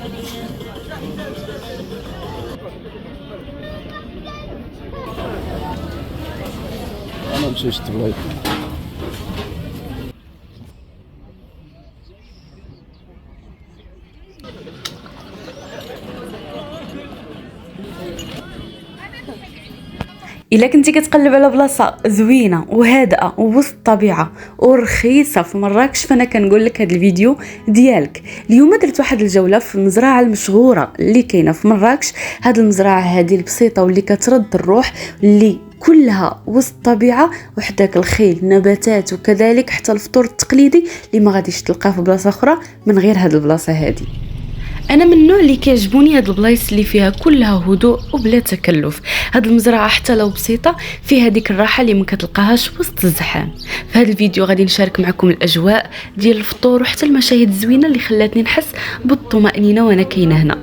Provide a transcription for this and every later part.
انا مشيت بلايص. الا كنتي كتقلب على بلاصه زوينه وهادئه ووسط الطبيعه ورخيصه في مراكش، فانا كنقول لك هذا الفيديو ديالك. اليوم درت واحد الجوله في المزرعه المشهوره اللي كاينه في مراكش. هذه المزرعه هذه البسيطه واللي كترد الروح، اللي كلها وسط الطبيعه وحداك الخيل نباتات، وكذلك حتى الفطور التقليدي اللي ما غاديش تلقاه في بلاصه اخرى من غير هذه البلاصه هذه. انا من النوع اللي كيعجبوني هاد البلايص اللي فيها كلها هدوء وبلا تكلف. هاد المزرعه حتى لو بسيطه فيها ديك الراحه اللي ما كتلقاهاش وسط الزحام. في هذا الفيديو غادي نشارك معكم الاجواء ديال الفطور وحتى المشاهد الزوينه اللي خلاتني نحس بالطمانينه وانا كاينه هنا.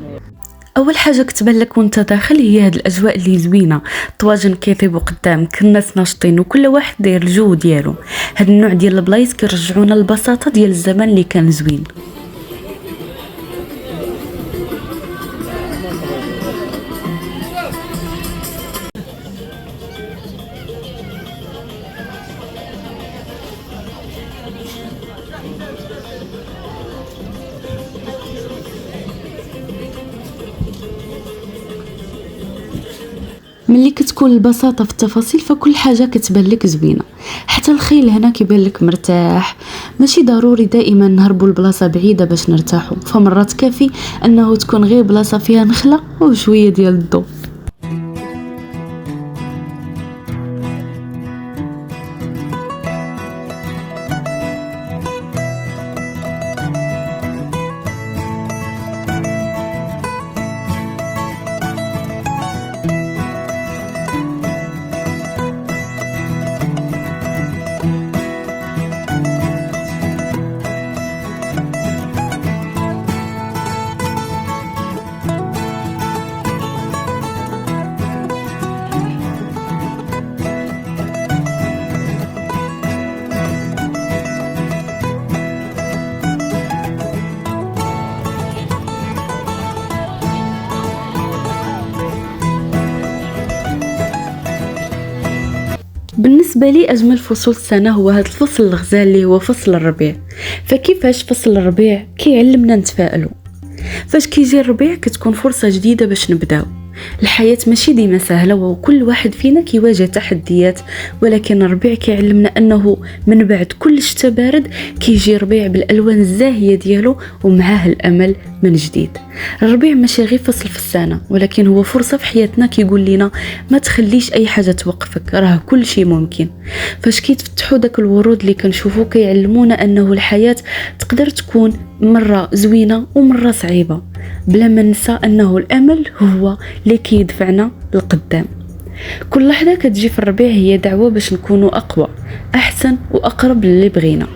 اول حاجه كتبان لك وانت داخل هي هاد الاجواء اللي زوينه، الطواجن كيطيبوا قدامك، الناس ناشطين وكل واحد داير الجو ديالو. هاد النوع ديال البلايص كيرجعونا للبساطه ديال الزمن اللي كان زوين. ملي كتكون البساطه في التفاصيل فكل حاجه كتبان لك زوينه. حتى الخيل هنا كيبان لك مرتاح. ماشي ضروري دائما نهربوا لبلاصه بعيده باش نرتاحوا، فمرات كافي انه تكون غير بلاصه فيها نخله وشويه ديال الضوء. بالنسبه لي اجمل فصول السنه هو هذا الفصل الغزال اللي هو فصل الربيع. فكيفاش فصل الربيع كيعلمنا نتفائلوا؟ فاش كيجي الربيع كتكون فرصه جديده باش نبداو. الحياه ماشي ديما سهله وكل واحد فينا كيواجه تحديات، ولكن الربيع كيعلمنا انه من بعد كل شتا بارد كيجي ربيع بالالوان الزاهيه ديالو ومعاه الامل من جديد. الربيع ماشي غير فصل في السنه، ولكن هو فرصه في حياتنا كيقول لنا ما تخليش اي حاجه توقفك، راه كل شيء ممكن. فاش كيتفتحوا داك الورود اللي كنشوفوا كيعلمونا انه الحياه تقدر تكون مره زوينه ومره صعيبه، بلا ما ننسى انه الامل هو اللي كيدفعنا للقدام. كل لحظه كتجي في الربيع هي دعوه باش نكونوا اقوى، احسن واقرب للي بغينا.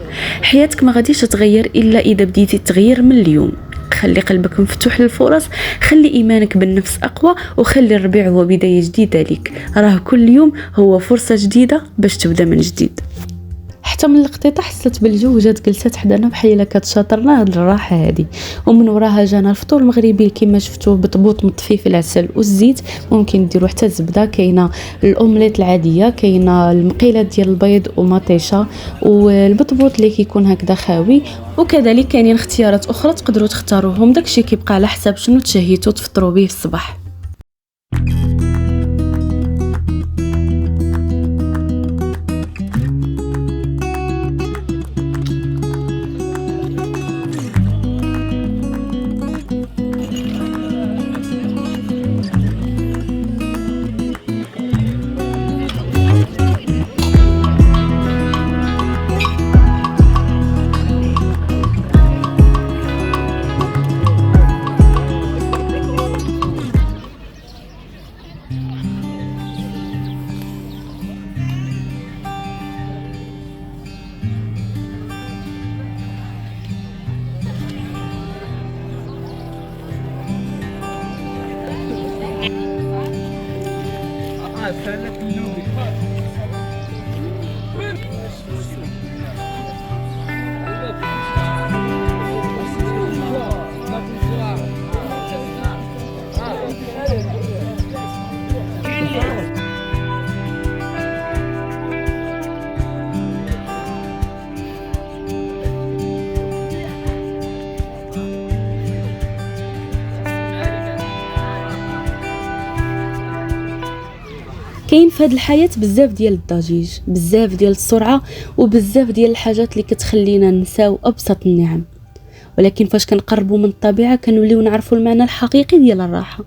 حياتك ما غاديش تتغير الا اذا بديتي التغيير من اليوم. خلي قلبك مفتوح للفرص، خلي ايمانك بالنفس اقوى، وخلي الربيع هو بدايه جديده ليك. راه كل يوم هو فرصه جديده باش تبدا من جديد. حتى من القطيطه حست بالجو وجات جلسات حدانا بحال الا كتشاطرنا هاد الراحه هادي، ومن وراها جانا الفطور المغربي كما شفتوه بطبوط مطفي في العسل والزيت. ممكن ديروا حتى الزبده، كاينه الاومليت العاديه، كاينه المقيلات ديال البيض ومطيشه، والبطبوط اللي كيكون هكذا خاوي، وكذلك كاينين اختيارات اخرى تقدروا تختاروهم. داكشي كيبقى على حساب شنو تشهيتوا تفطروا به في الصباح. كاين في هذه الحياه بزاف ديال الضجيج، بزاف ديال السرعه، وبزاف ديال الحاجات اللي كتخلينا ننساو ابسط النعم. ولكن فاش كنقربوا من الطبيعه كنوليو نعرفوا المعنى الحقيقي ديال الراحه.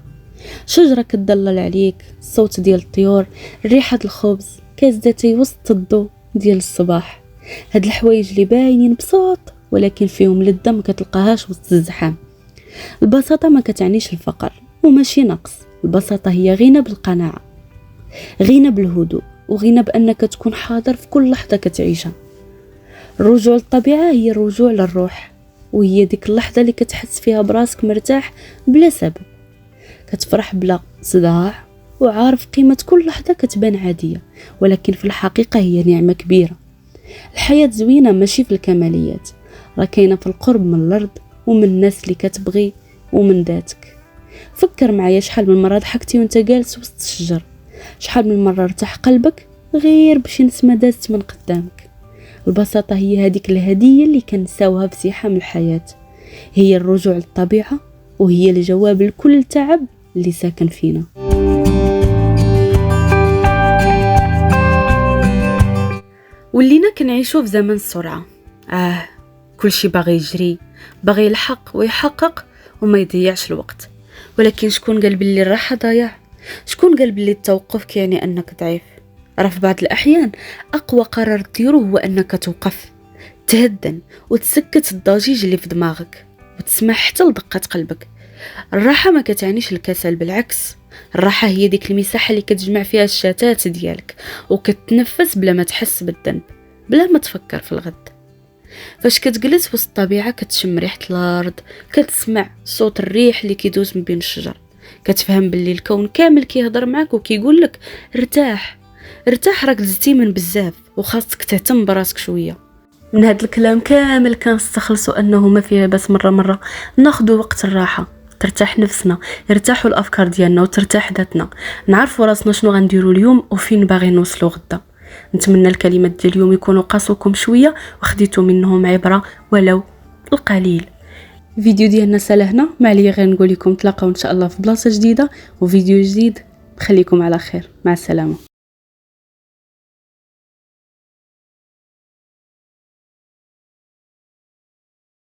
شجره كتضلل عليك، الصوت ديال الطيور، ريحه الخبز، كاس داتاي وسط الضوء ديال الصباح. هاد الحوايج اللي باينين بساط ولكن فيهم لذة ما كتلقاهاش وسط الزحام. البساطه ما كتعنيش الفقر وماشي نقص، البساطه هي غنى بالقناعه، غنى بالهدوء، وغنى بانك تكون حاضر في كل لحظه كتعيشها. الرجوع للطبيعه هي الرجوع للروح، وهي ديك اللحظه اللي كتحس فيها براسك مرتاح بلا سبب، كتفرح بلا صداع، وعارف قيمه كل لحظه كتبان عاديه ولكن في الحقيقه هي نعمه كبيره. الحياه زوينه ماشي في الكماليات، راه كاينه في القرب من الارض ومن الناس اللي كتبغي ومن ذاتك. فكر معايا شحال من مره ضحكتي وانت جالس وسط الشجر، شحال من مره ارتاح قلبك غير بشي نسمه دازت من قدامك. البساطه هي هذيك الهديه اللي كنساوها في زحام الحياه، هي الرجوع للطبيعه، وهي الجواب لكل تعب اللي ساكن فينا. ولينا كنعيشو في زمن السرعه، كل شي باغي يجري، باغي يلحق ويحقق وما يضيعش الوقت. ولكن شكون قال بلي الراحه ضياع؟ شكون قال بلي التوقف كيعني انك ضعيف؟ راه في بعض الاحيان اقوى قرار ديرو هو انك توقف، تهدن وتسكت الضجيج اللي في دماغك وتسمع حتى لدقات قلبك. الراحه ما كتعنيش الكسل، بالعكس، الراحه هي ديك المساحه اللي كتجمع فيها الشتات ديالك وكتنفس بلا ما تحس بالذنب، بلا ما تفكر في الغد. فاش كتجلس وسط الطبيعه كتشم ريحه الارض، كتسمع صوت الريح اللي كيدوز من بين الشجر، كتفهم باللي الكون كامل كيهضر معك وكيقول لك ارتاح ارتاح، راك زدتي من بزاف وخاصك تهتم براسك شويه. من هذا الكلام كامل كنستخلصوا انه ما فيها بس مره ناخذوا وقت الراحه، ترتاح نفسنا، يرتاحوا الافكار ديالنا وترتاح ذاتنا، نعرفوا راسنا شنو غنديروا اليوم وفين باغي نوصلوا غدا. نتمنى الكلمات ديال اليوم يكونوا قاسوكم شويه وخديتوا منهم عبره ولو القليل. الفيديو ديالنا سال هنا، ما عليا غير نقول لكم تلاقاو ان شاء الله في بلاصه جديده وفيديو جديد. خليكم على خير، مع السلامه.